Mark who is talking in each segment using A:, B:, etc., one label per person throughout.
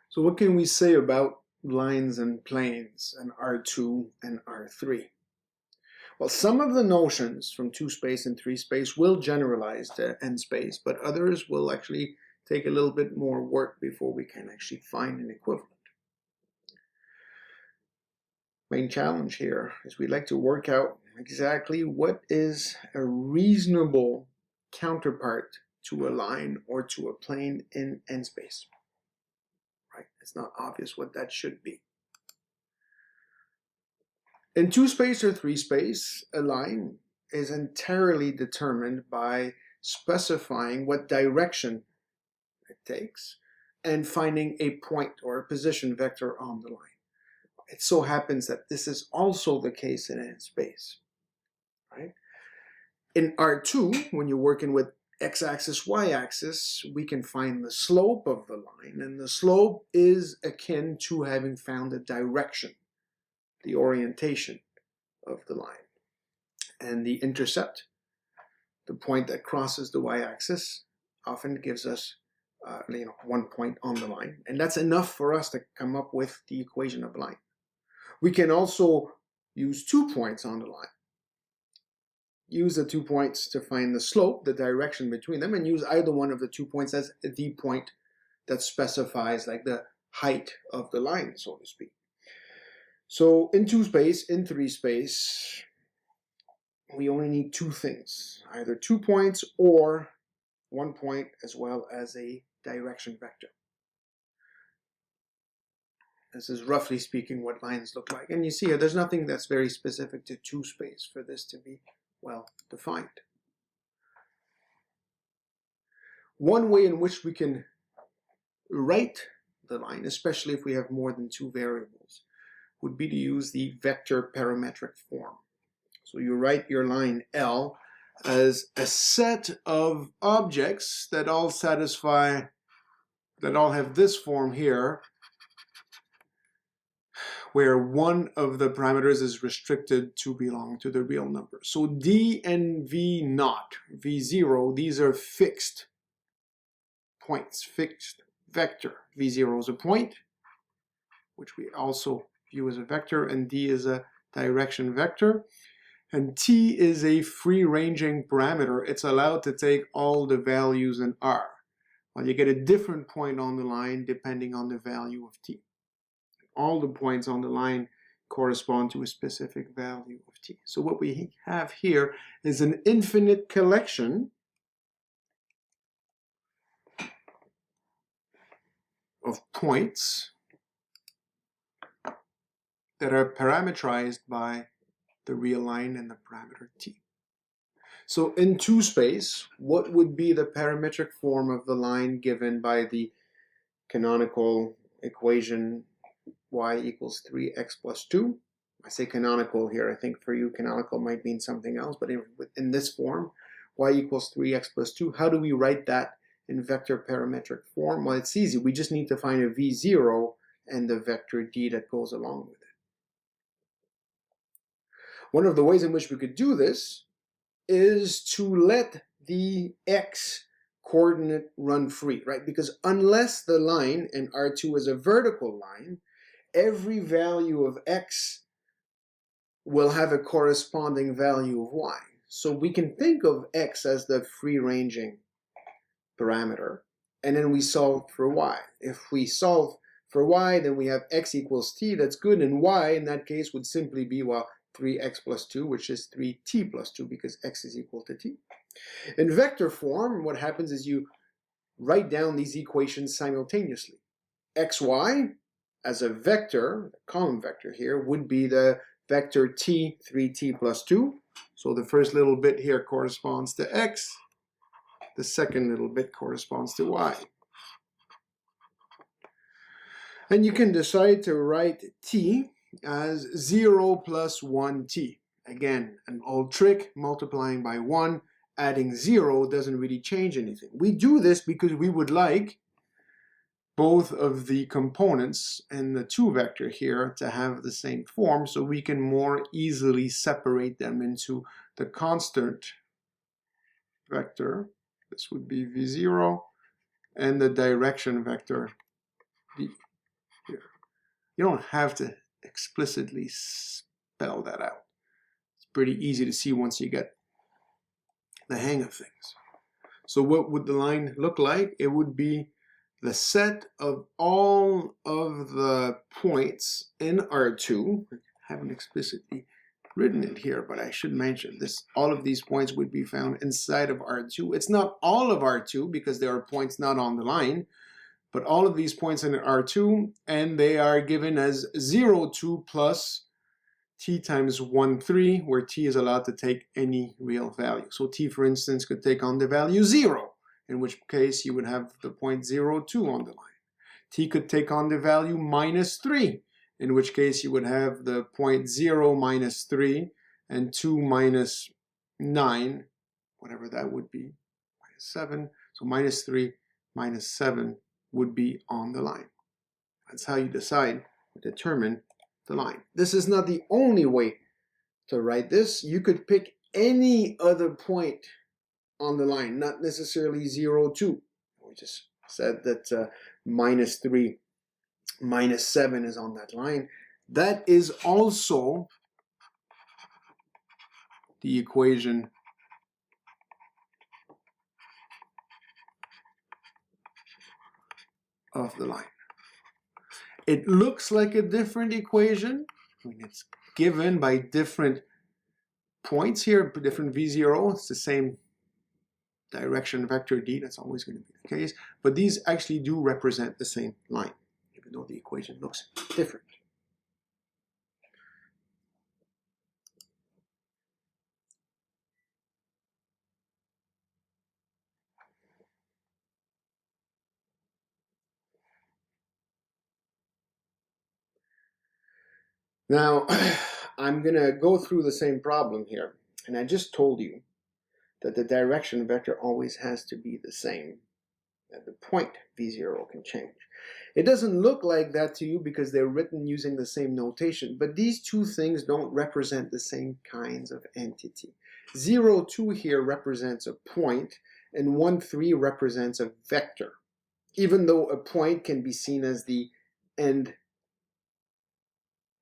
A: So what can we say about lines and planes in R2 and R3? Well, some of the notions from 2-space and 3-space will generalize to n-space, but others will actually take a little bit more work before we can actually find an equivalent. Main challenge here is we'd like to work out exactly what is a reasonable counterpart to a line or to a plane in n-space. Right? It's not obvious what that should be. In 2-space or 3-space, a line is entirely determined by specifying what direction it takes and finding a point or a position vector on the line. It so happens that this is also the case in n-space. Right? In R2, when you're working with x-axis, y-axis, we can find the slope of the line, and the slope is akin to having found the direction, the orientation of the line. And the intercept, the point that crosses the y-axis, often gives us 1 point on the line, and that's enough for us to come up with the equation of line. We can also use 2 points on the line. Use the 2 points to find the slope, the direction between them, and use either one of the 2 points as the point that specifies like the height of the line, so to speak. So in 2-space, in 3-space, we only need 2 things, either 2 points or 1 point as well as a direction vector. This is roughly speaking what lines look like. And you see here, there's nothing that's very specific to 2-space for this to be well defined. One way in which we can write the line, especially if we have more than 2 variables, would be to use the vector parametric form. So you write your line L as a set of objects that all satisfy, that all have this form here, where one of the parameters is restricted to belong to the real number. So D and V naught, V0, these are fixed points, fixed vector. V0 is a point, which we also view as a vector, and D is a direction vector. And T is a free-ranging parameter. It's allowed to take all the values in R. Well, you get a different point on the line depending on the value of T. All the points on the line correspond to a specific value of T. So what we have here is an infinite collection of points that are parametrized by the real line and the parameter T. So in 2-space, what would be the parametric form of the line given by the canonical equation y equals 3x plus 2? I say canonical here. I think for you canonical might mean something else, but in this form, y equals 3x plus 2, how do we write that in vector parametric form? Well, it's easy. We just need to find a v0 and the vector d that goes along with it. One of the ways in which we could do this is to let the x coordinate run free, right? Because unless the line in R2 is a vertical line, every value of x will have a corresponding value of y. So we can think of x as the free-ranging parameter, and then we solve for y. If we solve for y, then we have x equals t, that's good, and y in that case would simply be, well, 3x plus 2, which is 3t plus 2, because x is equal to t. In vector form, what happens is you write down these equations simultaneously. xy as a vector, the column vector here, would be the vector t, 3t plus 2. So the first little bit here corresponds to x. The second little bit corresponds to y. And you can decide to write t as 0 plus 1t. Again, an old trick, multiplying by 1, adding 0 doesn't really change anything. We do this because we would like both of the components in the 2 vector here to have the same form, so we can more easily separate them into the constant vector. This would be v0, and the direction vector d. You don't have to explicitly spell that out. It's pretty easy to see once you get the hang of things. So what would the line look like? It would be the set of all of the points in R2. I haven't explicitly written it here, but I should mention this. All of these points would be found inside of R2. It's not all of R2 because there are points not on the line, but all of these points in R2, and they are given as 0, 2 plus t times 1, 3, where t is allowed to take any real value. So t, for instance, could take on the value 0, in which case you would have the point 0, 2 on the line. T could take on the value minus 3, in which case you would have the point 0 minus 3 and 2 minus 9, whatever that would be, minus 7. So minus 3 minus 7 would be on the line. That's how you decide or determine the line. This is not the only way to write this. You could pick any other point on the line, not necessarily 0, 2. We just said that minus 3, minus 7 is on that line. That is also the equation of the line. It looks like a different equation. I mean, it's given by different points here, different v0. It's the same direction vector d. That's always going to be the case. But these actually do represent the same line, even though the equation looks different. Now, I'm going to go through the same problem here. And I just told you that the direction vector always has to be the same. That the point v0 can change. It doesn't look like that to you because they're written using the same notation, but these two things don't represent the same kinds of entity. 0, 2 here represents a point, and 1, 3 represents a vector. Even though a point can be seen as the end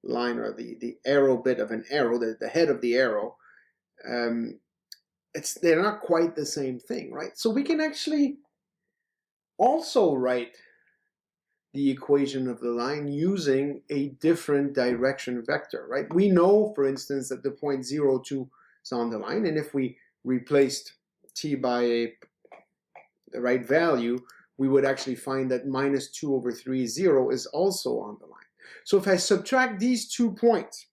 A: line or the arrow bit of an arrow, the head of the arrow, they're not quite the same thing, right? So we can actually also write the equation of the line using a different direction vector, right? We know, for instance, that the point 0, 2 is on the line, and if we replaced t by the right value, we would actually find that minus 2 over 3, 0 is also on the line. So if I subtract these 2 points,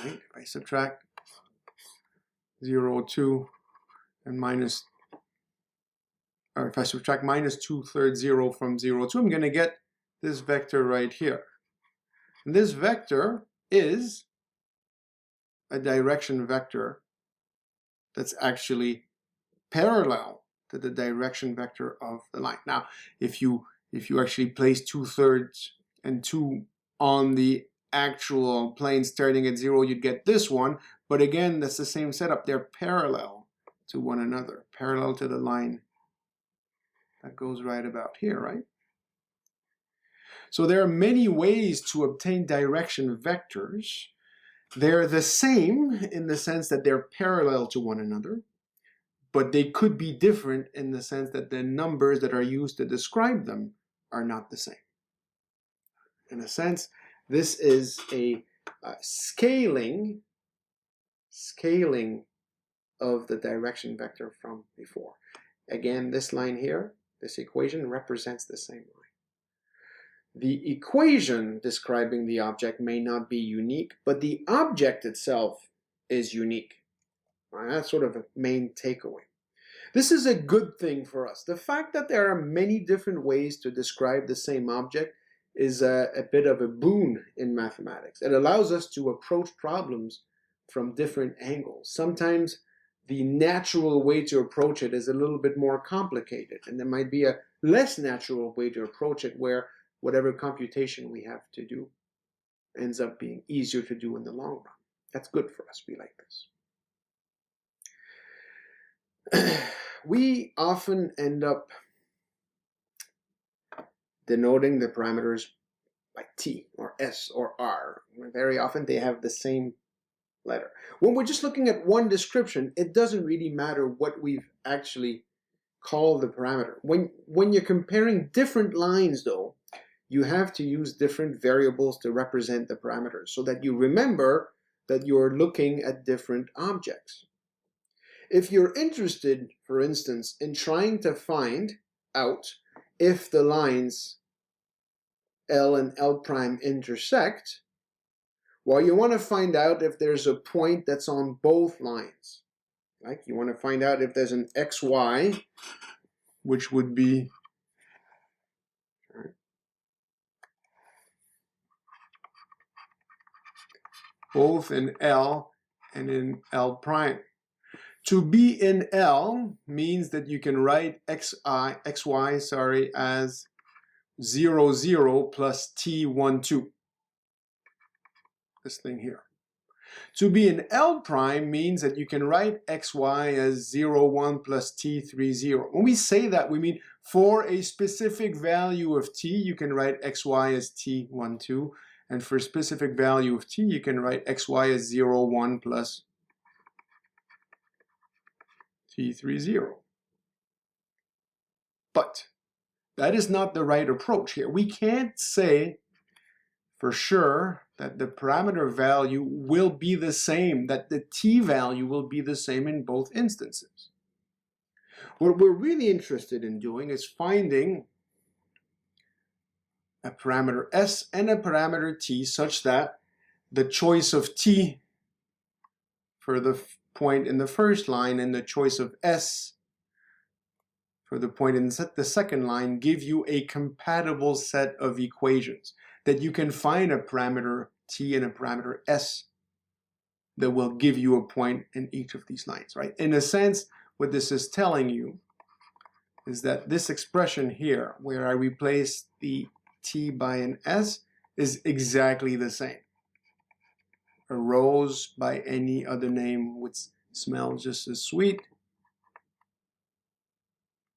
A: right? If I subtract 0, 2 and minus, or if I subtract minus 2/3 0 from 0, 2, I'm going to get this vector right here. And this vector is a direction vector that's actually parallel to the direction vector of the line. Now, if you actually place 2/3 and 2 on the actual plane starting at 0, you'd get this one. But again, that's the same setup. They're parallel to one another, parallel to the line that goes right about here, right? So there are many ways to obtain direction vectors. They're the same in the sense that they're parallel to one another, but they could be different in the sense that the numbers that are used to describe them are not the same. In a sense, this is a scaling of the direction vector from before. Again, this line here, this equation represents the same line. The equation describing the object may not be unique, but the object itself is unique. That's sort of a main takeaway. This is a good thing for us. The fact that there are many different ways to describe the same object is a bit of a boon in mathematics. It allows us to approach problems from different angles. Sometimes the natural way to approach it is a little bit more complicated, and there might be a less natural way to approach it where whatever computation we have to do ends up being easier to do in the long run. That's good for us. We like this. We often end up denoting the parameters by T or S or R. Very often they have the same letter. When we're just looking at one description, it doesn't really matter what we've actually called the parameter. When you're comparing different lines, though, you have to use different variables to represent the parameters so that you remember that you're looking at different objects. If you're interested, for instance, in trying to find out if the lines L and L prime intersect, well, you want to find out if there's a point that's on both lines. Right? You want to find out if there's an XY, which would be both in L and in L prime. To be in L means that you can write XY as 0, 0 plus T 1, 2. This thing here. To be in L prime means that you can write XY as 0, 1 plus T 3, 0. When we say that, we mean for a specific value of T, you can write XY as T 1, 2. And for a specific value of T, you can write XY as 0, 1 plus T 3, 0. But that is not the right approach here. We can't say for sure that the parameter value will be the same, that the T value will be the same in both instances. What we're really interested in doing is finding a parameter S and a parameter T such that the choice of T for the point in the first line and the choice of S for the point in the second line give you a compatible set of equations, that you can find a parameter T and a parameter S that will give you a point in each of these lines, right? In a sense, what this is telling you is that this expression here, where I replace the T by an S, is exactly the same. A rose by any other name would smell just as sweet.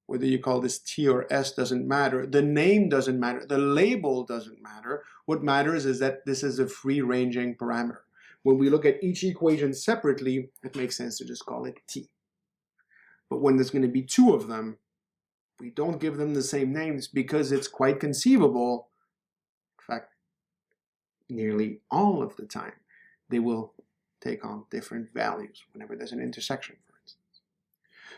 A: Whether you call this T or S doesn't matter. The name doesn't matter. The label doesn't matter. What matters is that this is a free-ranging parameter. When we look at each equation separately, it makes sense to just call it T. But when there's going to be two of them, we don't give them the same names because it's quite conceivable, in fact, nearly all of the time, they will take on different values whenever there's an intersection, for instance.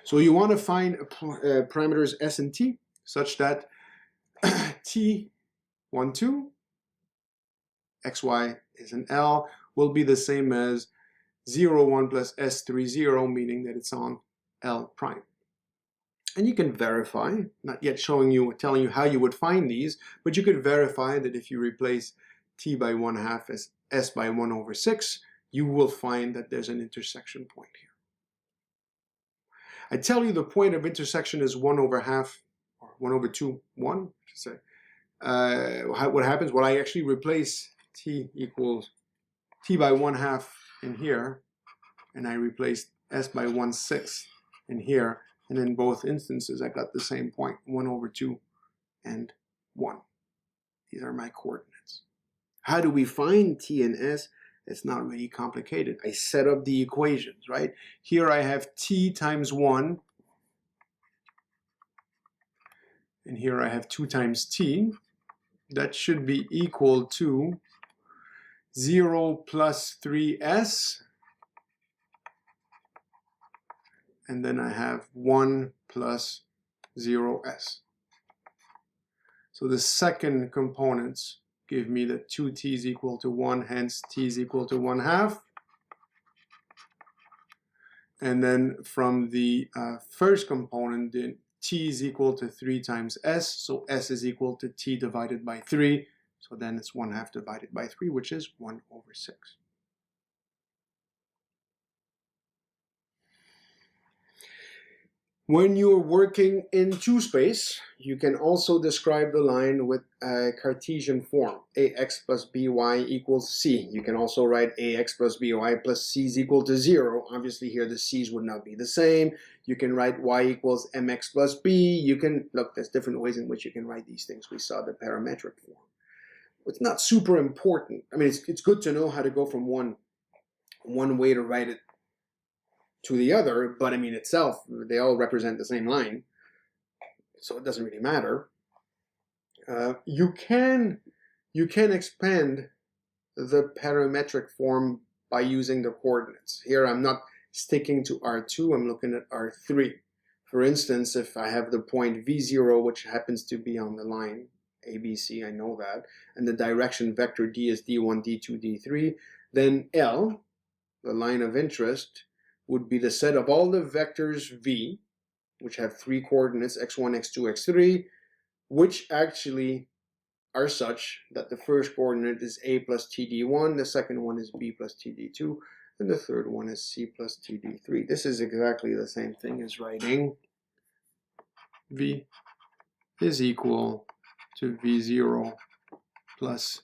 A: So you want to find parameters S and T such that T 1, 2, XY is an L, will be the same as 0, 1 plus S 3, 0, meaning that it's on L prime. And you can verify, not yet telling you how you would find these, but you could verify that if you replace T by 1/2 as S by 1/6, you will find that there's an intersection point here. I tell you the point of intersection is 1/2, or 1/2, 1, I should say. What happens? Well, I actually replace T equals T by 1/2 in here, and I replace S by 1/6 in here, and in both instances I got the same point, 1/2 and 1. These are my coordinates. How do we find T and S? It's not really complicated. I set up the equations, right? Here I have T times 1, and here I have 2 times T. That should be equal to 0 plus 3S, and then I have 1 plus 0S. So the second components give me that 2t is equal to 1, hence t is equal to 1/2. And then from the first component, then t is equal to 3 times s, so s is equal to t divided by 3. So then it's 1/2 divided by 3, which is 1/6. When you're working in two-space, you can also describe the line with a Cartesian form. Ax plus by equals c. You can also write ax plus by plus c is equal to 0. Obviously here the c's would not be the same. You can write y equals mx plus b. You can, look, there's different ways in which you can write these things. We saw the parametric form. It's not super important. I mean, it's good to know how to go from one way to write it to the other, but I mean itself, they all represent the same line, so it doesn't really matter. You can expand the parametric form by using the coordinates. Here I'm not sticking to R2, I'm looking at R3. For instance, if I have the point V0, which happens to be on the line ABC, I know that, and the direction vector D is D1, D2, D3, then L, the line of interest, would be the set of all the vectors V, which have three coordinates, x1, x2, x3, which actually are such that the first coordinate is a plus td1, the second one is b plus td2, and the third one is c plus td3. This is exactly the same thing as writing v is equal to v0 plus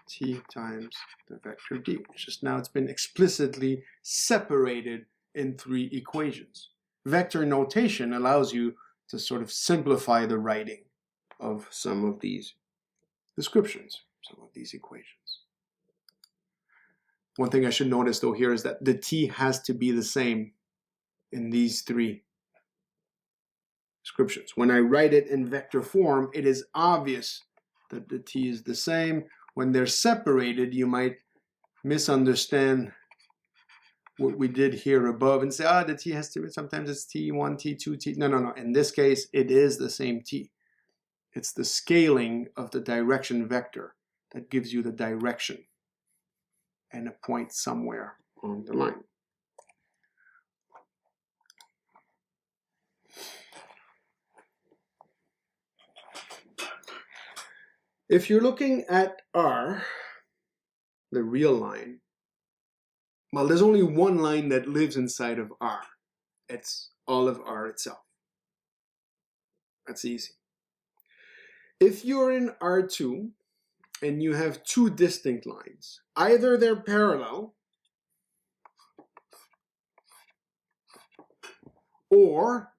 A: t times the vector d. It's just now it's been explicitly separated in three equations. Vector notation allows you to sort of simplify the writing of some of these descriptions, some of these equations. One thing I should notice though here is that the t has to be the same in these three descriptions. When I write it in vector form, it is obvious that the t is the same. When they're separated, you might misunderstand what we did here above and say, the t has to be, sometimes it's t1, t2, t. No. In this case, it is the same t. It's the scaling of the direction vector that gives you the direction and a point somewhere on the line. If you're looking at R, the real line, well, there's only one line that lives inside of R. It's all of R itself. That's easy. If you're in R2 and you have two distinct lines, either they're parallel or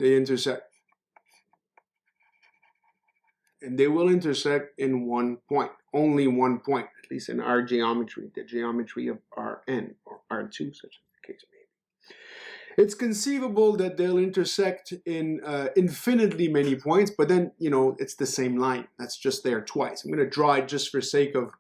A: they intersect. And they will intersect in one point, only one point, at least in our geometry, the geometry of Rn, or R2, such as the case may be. It's conceivable that they'll intersect in infinitely many points, but then, it's the same line. That's just there twice. I'm going to draw it just for sake of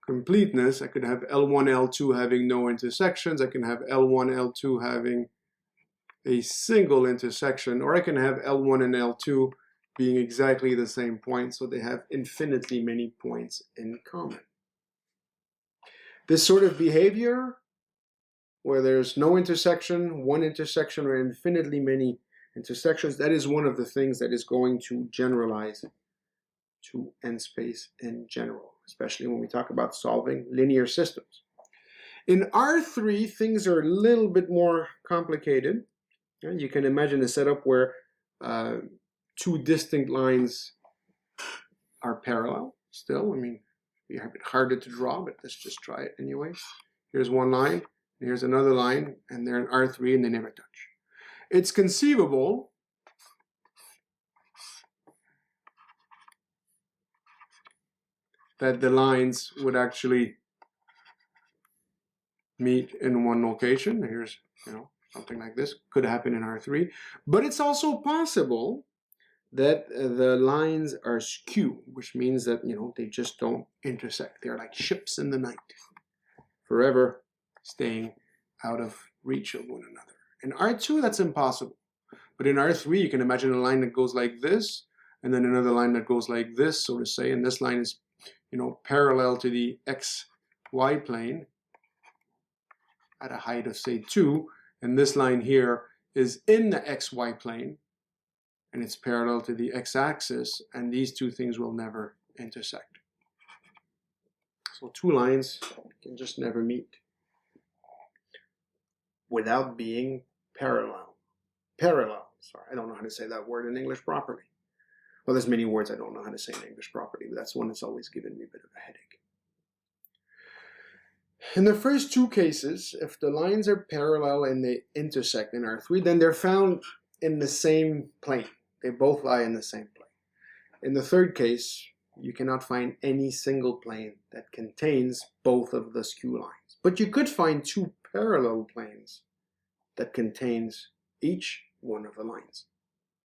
A: completeness. I could have L1, L2 having no intersections. I can have L1, L2 having a single intersection, or I can have L1 and L2 being exactly the same point, so they have infinitely many points in common. This sort of behavior, where there's no intersection, one intersection, or infinitely many intersections, that is one of the things that is going to generalize to n-space in general, especially when we talk about solving linear systems. In R3, things are a little bit more complicated. You can imagine a setup where two distinct lines are parallel still. I mean, it'd be a bit harder to draw, but let's just try it anyway. Here's one line, and here's another line, and they're in R3 and they never touch. It's conceivable that the lines would actually meet in one location. Here's, something like this could happen in R3, but it's also possible that the lines are skew, which means that, they just don't intersect. They're like ships in the night, forever staying out of reach of one another. In R2, that's impossible. But in R3, you can imagine a line that goes like this, and then another line that goes like this, so to say, and this line is, parallel to the XY plane at a height of, say, 2, and this line here is in the XY plane, and it's parallel to the x-axis, and these two things will never intersect. So two lines can just never meet without being parallel. Sorry, I don't know how to say that word in English properly. Well, there's many words I don't know how to say in English properly, but that's one that's always given me a bit of a headache. In the first two cases, if the lines are parallel and they intersect in R3, then they're found in the same plane. They both lie in the same plane. In the third case, you cannot find any single plane that contains both of the skew lines. But you could find two parallel planes that contains each one of the lines.